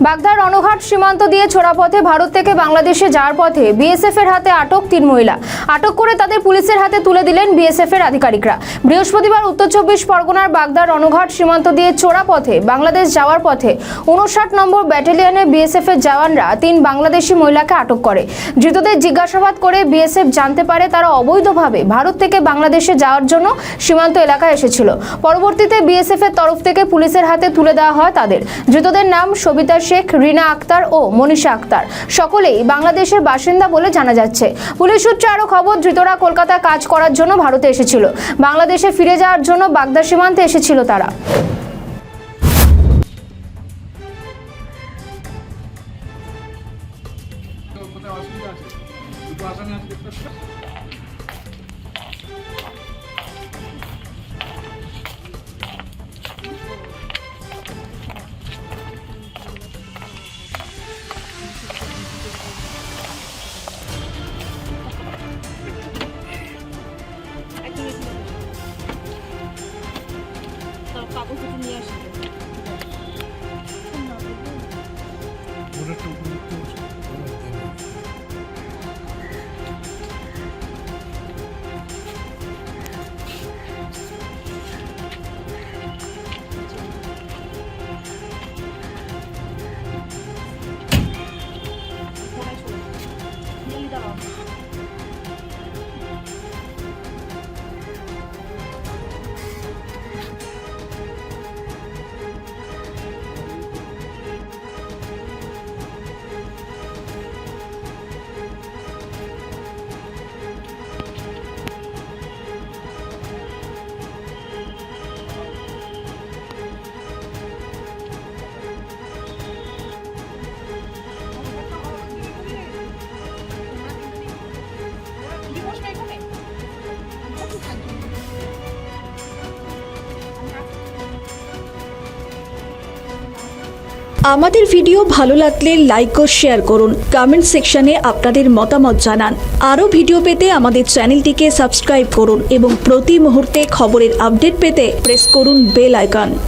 বাগদার রণঘাট সীমান্ত দিয়ে ছোড়াপথে ভারত থেকে বাংলাদেশে যাওয়ার পথে বিএসএফ এর হাতে আটক 3 মহিলা। আটক করে তাদের পুলিশের হাতে তুলে দিলেন বিএসএফ এর আধিকারিকরা। বৃহস্পতিবার উত্তর 24 পরগনার বাগদার রণঘাট সীমান্ত দিয়ে ছোড়াপথে বাংলাদেশ যাওয়ার পথে 59 নম্বর ব্যাটালিয়নে বিএসএফ এর জওয়ানরা 3 বাংলাদেশি মহিলাকে আটক করে। ধৃতদের জিজ্ঞাসাবাদ করে বিএসএফ জানতে পারে তারা অবৈধভাবে ভারত থেকে বাংলাদেশে যাওয়ার জন্য সীমান্ত এলাকায় এসেছিল। পরবর্তীতে বিএসএফ এর তরফ থেকে পুলিশের হাতে তুলে দেওয়া হয় তাদের। ধৃতদের নাম সবিতা শেখ, রিনা আক্তার ও মনীষা আক্তার। সকলেই বাংলাদেশের বাসিন্দা বলে জানা যাচ্ছে। পুলিশ সূত্রে আরো খবর, ধৃতরা কলকাতায় কাজ করার জন্য ভারতে এসেছিল। বাংলাদেশে ফিরে যাওয়ার জন্য বাগদা সীমান্তে এসেছিল তারা। আমাদের ভিডিও ভালো লাগলে লাইক ও শেয়ার করুন। কমেন্ট সেকশনে আপনাদের মতামত জানান। আরও ভিডিও পেতে আমাদের চ্যানেলটিকে সাবস্ক্রাইব করুন এবং প্রতি মুহূর্তে খবরের আপডেট পেতে প্রেস করুন বেল আইকন।